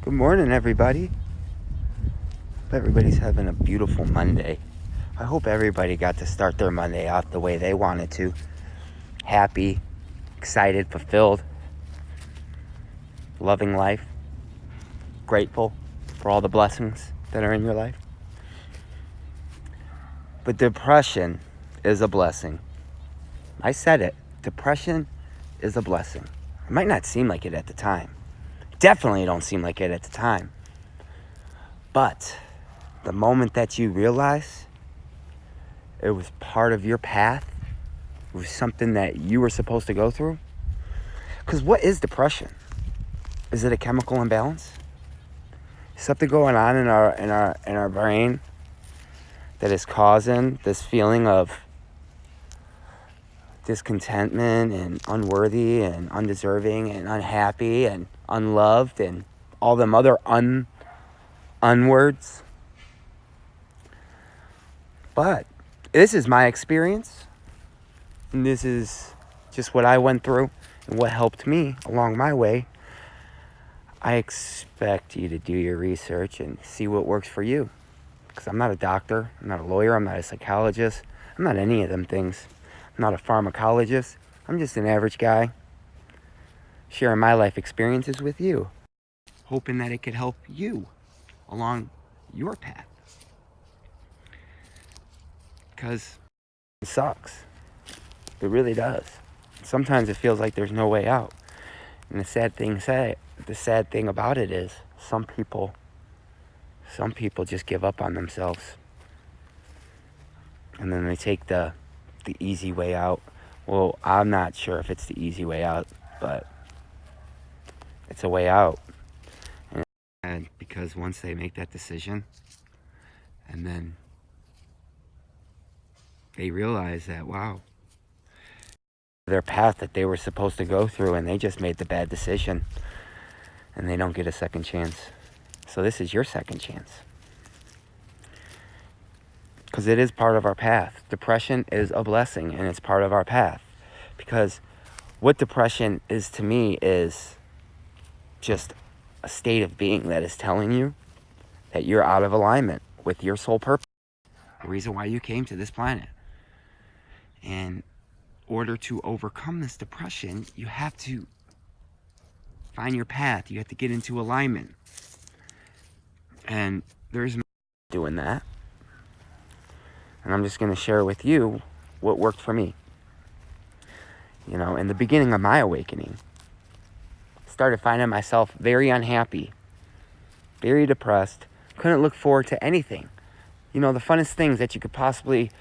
Good morning, everybody. Hope everybody's having a beautiful Monday. I hope everybody got to start their Monday out the way they wanted to. Happy, excited, fulfilled, loving life, grateful for all the blessings that are in your life. But depression is a blessing. I said it. Depression is a blessing. It might not seem like it at the time. Definitely don't seem like it at the time. But the moment that you realize it was part of your path, it was something that you were supposed to go through. Because what is depression? Is it a chemical imbalance? Something going on in our brain that is causing this feeling of discontentment and unworthy and undeserving and unhappy and unloved and all them other unwords. But this is my experience, and this is just what I went through and what helped me along my way. I expect you to do your research and see what works for you, because I'm not a doctor, I'm not a lawyer, I'm not a psychologist, I'm not any of them things. I'm not a pharmacologist. I'm just an average guy sharing my life experiences with you, hoping that it could help you along your path. Because it sucks. It really does. Sometimes it feels like there's no way out. And the sad thing about it is some people just give up on themselves. And then they take the easy way out. Well, I'm not sure if it's the easy way out, but it's a way out. And because once they make that decision, and then they realize that, wow, their path that they were supposed to go through, and they just made the bad decision, and they don't get a second chance. So this is your second chance. Because it is part of our path. Depression is a blessing, and it's part of our path. Because what depression is to me is just a state of being that is telling you that you're out of alignment with your sole purpose, the reason why you came to this planet. And in order to overcome this depression, you have to find your path. You have to get into alignment. And there's no doing that. And I'm just going to share with you what worked for me. You know, in the beginning of my awakening, I started finding myself very unhappy, very depressed, couldn't look forward to anything. You know, the funnest things that you could possibly,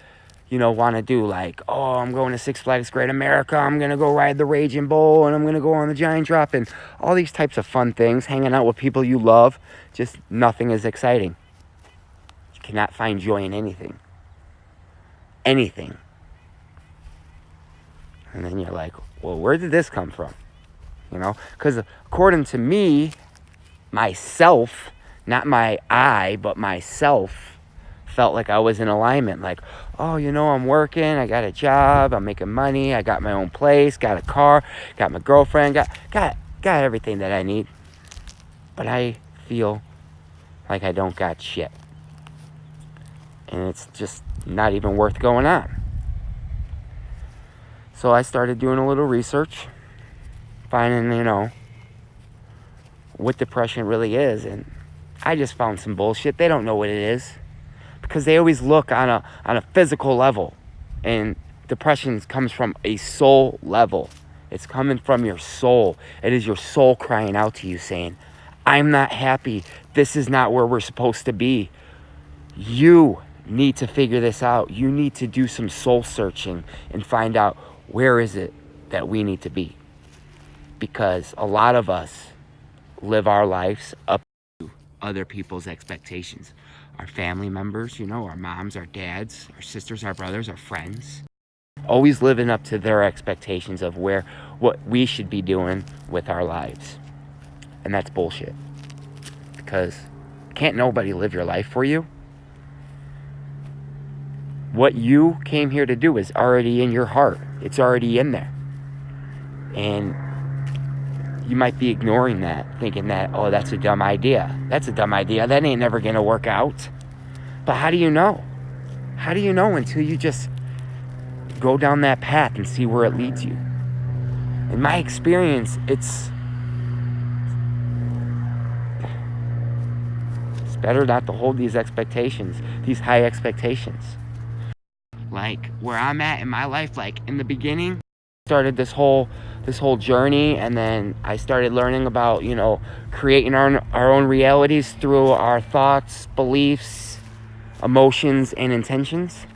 want to do, like, oh, I'm going to Six Flags Great America, I'm going to go ride the Raging Bull, and I'm going to go on the Giant Drop, and all these types of fun things, hanging out with people you love, just nothing is exciting. You cannot find joy in anything. Anything. And then you're like, well, where did this come from? Because according to me, myself, not my I, but myself, felt like I was in alignment. Like, oh, I'm working, I got a job, I'm making money, I got my own place, got a car, got my girlfriend, got everything that I need. But I feel like I don't got shit. And it's just not even worth going on. So I started doing a little research, finding, what depression really is. And I just found some bullshit. They don't know what it is, because they always look on a physical level. And depression comes from a soul level. It's coming from your soul. It is your soul crying out to you saying, I'm not happy. This is not where we're supposed to be. You need to figure this out. You need to do some soul searching and find out, where is it that we need to be? Because a lot of us live our lives up to other people's expectations. Our family members, our moms, our dads, our sisters, our brothers, our friends. Always living up to their expectations of what we should be doing with our lives. And that's bullshit. Because can't nobody live your life for you. What you came here to do is already in your heart. It's already in there. And you might be ignoring that, thinking that, oh, that's a dumb idea. That's a dumb idea. That ain't never going to work out. But how do you know? How do you know until you just go down that path and see where it leads you? In my experience, it's better not to hold these expectations, these high expectations. Like where I'm at in my life, like in the beginning, started this whole journey, and then I started learning about, creating our own realities through our thoughts, beliefs, emotions, and intentions.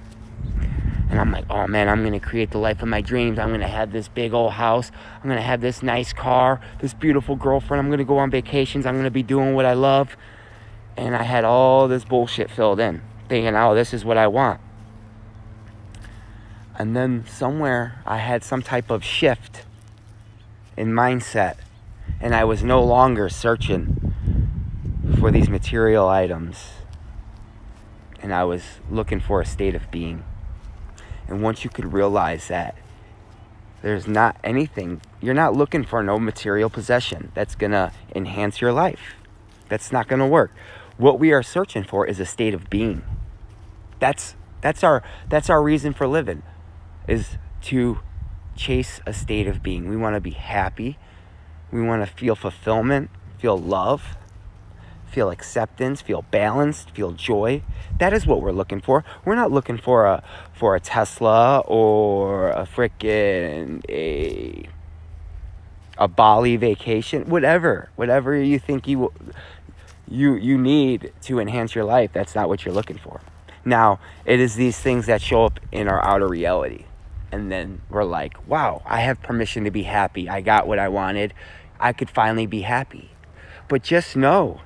And I'm like, oh man, I'm gonna create the life of my dreams. I'm gonna have this big old house. I'm gonna have this nice car, this beautiful girlfriend. I'm gonna go on vacations. I'm gonna be doing what I love. And I had all this bullshit filled in, thinking, oh, this is what I want. And then somewhere I had some type of shift in mindset, and I was no longer searching for these material items, and I was looking for a state of being. And once you could realize that there's not anything, you're not looking for no material possession that's gonna enhance your life. That's not gonna work. What we are searching for is a state of being. That's our reason for living, is to chase a state of being. We want to be happy. We want to feel fulfillment, feel love, feel acceptance, feel balanced, feel joy. That is what we're looking for. We're not looking for a Tesla or a frickin' a Bali vacation. Whatever you think you need to enhance your life, that's not what you're looking for. Now, it is these things that show up in our outer reality. And then we're like, wow, I have permission to be happy. I got what I wanted. I could finally be happy. But just know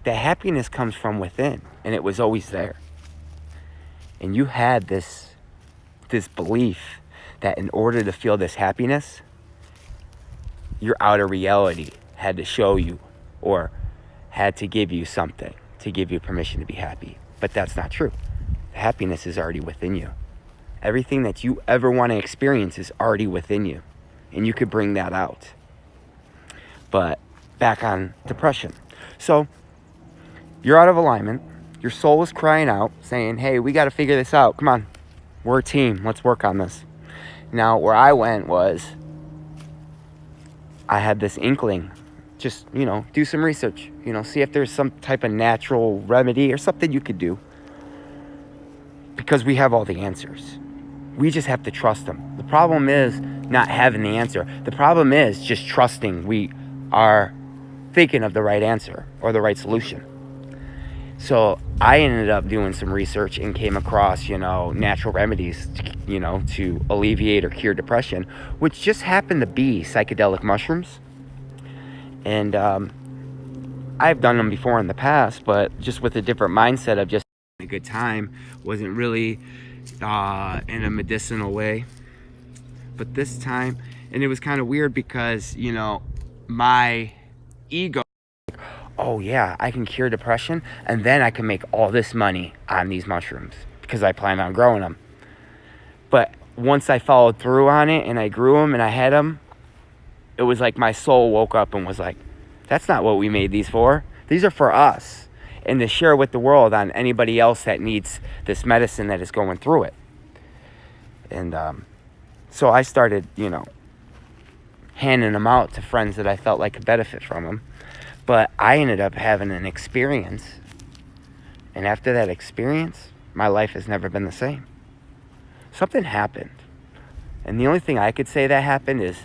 that happiness comes from within, and it was always there. And you had this belief that in order to feel this happiness, your outer reality had to show you or had to give you something to give you permission to be happy. But that's not true. Happiness is already within you. Everything that you ever want to experience is already within you, and you could bring that out. But back on depression. So you're out of alignment. Your soul is crying out, saying, hey, we got to figure this out. Come on. We're a team. Let's work on this. Now, where I went was, I had this inkling. Just, do some research. See if there's some type of natural remedy or something you could do. Because we have all the answers. We just have to trust them. The problem is not having the answer. The problem is just trusting we are thinking of the right answer or the right solution. So I ended up doing some research and came across, natural remedies, to alleviate or cure depression, which just happened to be psychedelic mushrooms. And I've done them before in the past, but just with a different mindset of just having a good time. Wasn't really in a medicinal way. But this time, and it was kind of weird because, my ego, oh yeah, I can cure depression, and then I can make all this money on these mushrooms because I plan on growing them. But once I followed through on it and I grew them and I had them, it was like my soul woke up and was like, that's not what we made these for. These are for us, and to share with the world on anybody else that needs this medicine that is going through it. And so I started, handing them out to friends that I felt like could benefit from them. But I ended up having an experience. And after that experience, my life has never been the same. Something happened. And the only thing I could say that happened is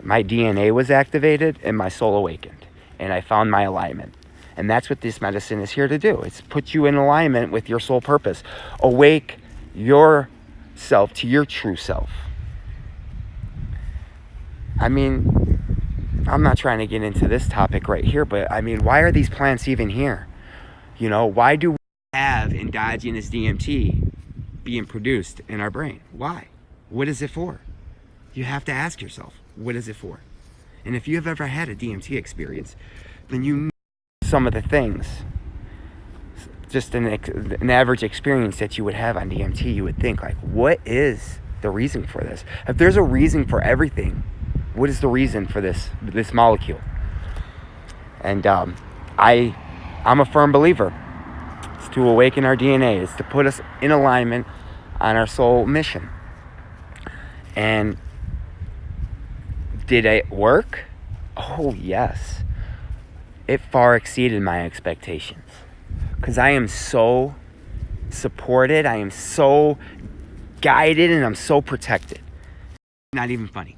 my DNA was activated and my soul awakened. And I found my alignment. And that's what this medicine is here to do. It's put you in alignment with your soul purpose. Awake yourself to your true self. I mean, I'm not trying to get into this topic right here, but I mean, why are these plants even here? Why do we have endogenous DMT being produced in our brain? Why? What is it for? You have to ask yourself, what is it for? And if you have ever had a DMT experience, then you know some of the things, just an average experience that you would have on DMT, you would think like, what is the reason for this? If there's a reason for everything, What is the reason for this molecule? And I'm a firm believer. It's to awaken our DNA. It's to put us in alignment on our soul mission. And did it work? Oh, yes. It far exceeded my expectations. Because I am so supported. I am so guided, and I'm so protected. Not even funny.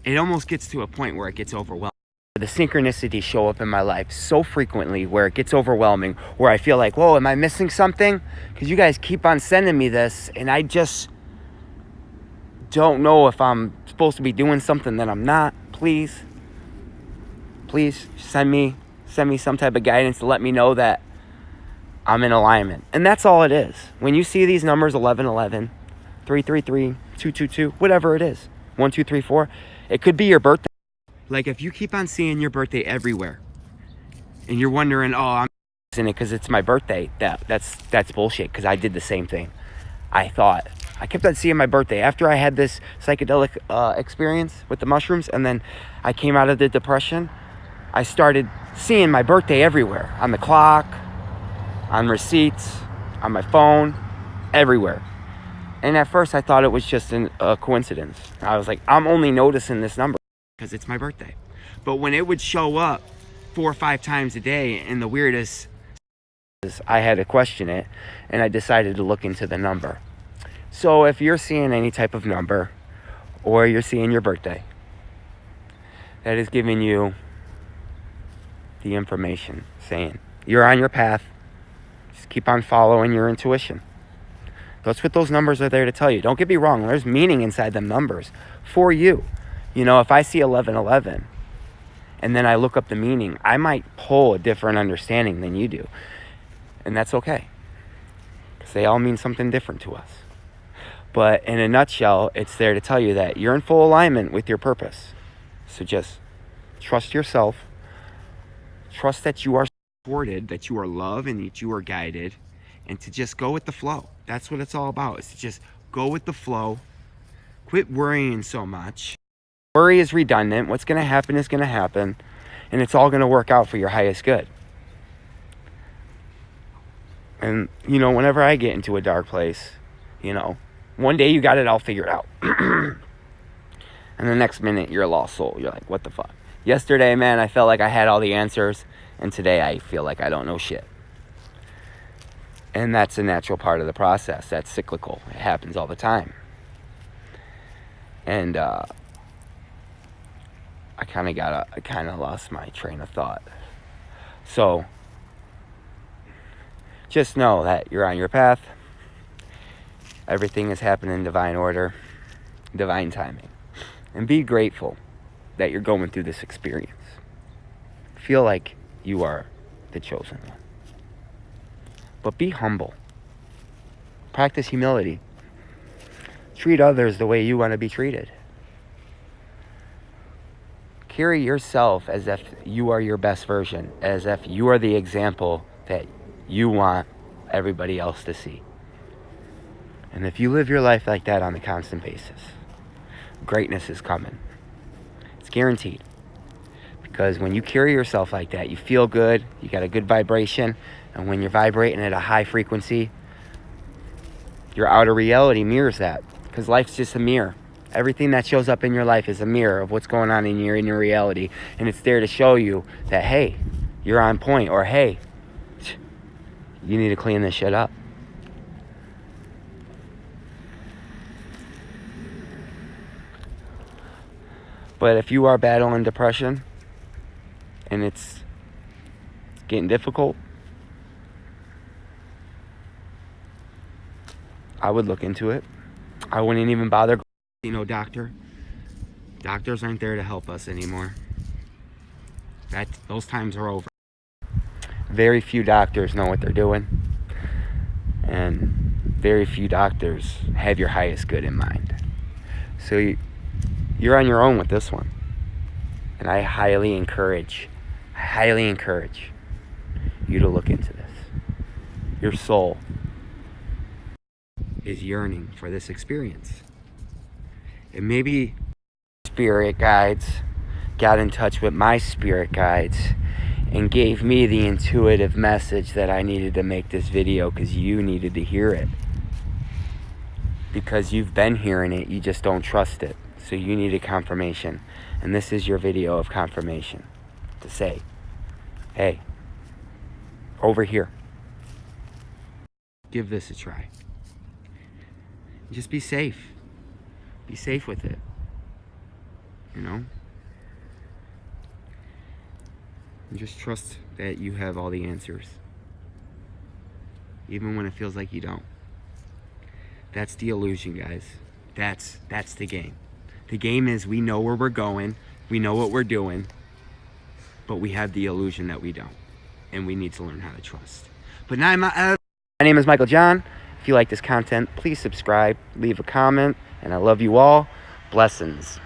It almost gets to a point where it gets overwhelming. The synchronicities show up in my life so frequently where it gets overwhelming, where I feel like, whoa, am I missing something? Because you guys keep on sending me this, and I just don't know if I'm supposed to be doing something that I'm not. Please send me some type of guidance to let me know that I'm in alignment. And that's all it is. When you see these numbers, 1111, 333, 222, whatever it is, 1, 2, 3, 4, it could be your birthday. Like if you keep on seeing your birthday everywhere and you're wondering, oh, I'm in it because it's my birthday, that's bullshit, because I did the same thing. I kept on seeing my birthday after I had this psychedelic experience with the mushrooms, and then I came out of the depression. I started seeing my birthday everywhere, on the clock, on receipts, on my phone, everywhere. And at first I thought it was just a coincidence. I was like, I'm only noticing this number because it's my birthday. But when it would show up 4 or 5 times a day in the weirdest, I had to question it, and I decided to look into the number. So if you're seeing any type of number, or you're seeing your birthday, that is giving you the information saying you're on your path. Just keep on following your intuition. That's what those numbers are there to tell you. Don't get me wrong, there's meaning inside them numbers for you. You know, if I see 1111 and then I look up the meaning, I might pull a different understanding than you do. And that's okay, because they all mean something different to us. But in a nutshell, it's there to tell you that you're in full alignment with your purpose. So just trust yourself. Trust that you are supported, that you are loved, and that you are guided. And to just go with the flow. That's what it's all about, is to just go with the flow. Quit worrying so much. Worry is redundant. What's going to happen is going to happen. And it's all going to work out for your highest good. And, you know, whenever I get into a dark place, you know, one day you got it all figured out. And the next minute you're a lost soul. You're like, what the fuck? Yesterday, man, I felt like I had all the answers. And today I feel like I don't know shit. And that's a natural part of the process. That's cyclical. It happens all the time. And I kind of lost my train of thought. So just know that you're on your path. Everything is happening in divine order, divine timing. And be grateful that you're going through this experience. Feel like you are the chosen one. But be humble. Practice humility. Treat others the way you want to be treated. Carry yourself as if you are your best version, as if you are the example that you want everybody else to see. And if you live your life like that on a constant basis, greatness is coming. It's guaranteed. Because when you carry yourself like that, you feel good, you got a good vibration, and when you're vibrating at a high frequency, your outer reality mirrors that. Because life's just a mirror. Everything that shows up in your life is a mirror of what's going on in your inner reality. And it's there to show you that, hey, you're on point, or hey, you need to clean this shit up. But if you are battling depression and it's getting difficult, I would look into it. I wouldn't even bother going to see no doctor. Doctors aren't there to help us anymore. Those times are over. Very few doctors know what they're doing. And very few doctors have your highest good in mind. So you're on your own with this one. And I highly encourage you to look into this. Your soul is yearning for this experience. And maybe spirit guides got in touch with my spirit guides and gave me the intuitive message that I needed to make this video because you needed to hear it. Because you've been hearing it, you just don't trust it. So you need a confirmation. And this is your video of confirmation. To say, hey, over here. Give this a try. Just be safe. Be safe with it. You know? And just trust that you have all the answers. Even when it feels like you don't. That's the illusion, guys. That's the game. The game is we know where we're going. We know what we're doing. But we have the illusion that we don't. And we need to learn how to trust. But now my name is Michael John. If you like this content, please subscribe, leave a comment, and I love you all. Blessings.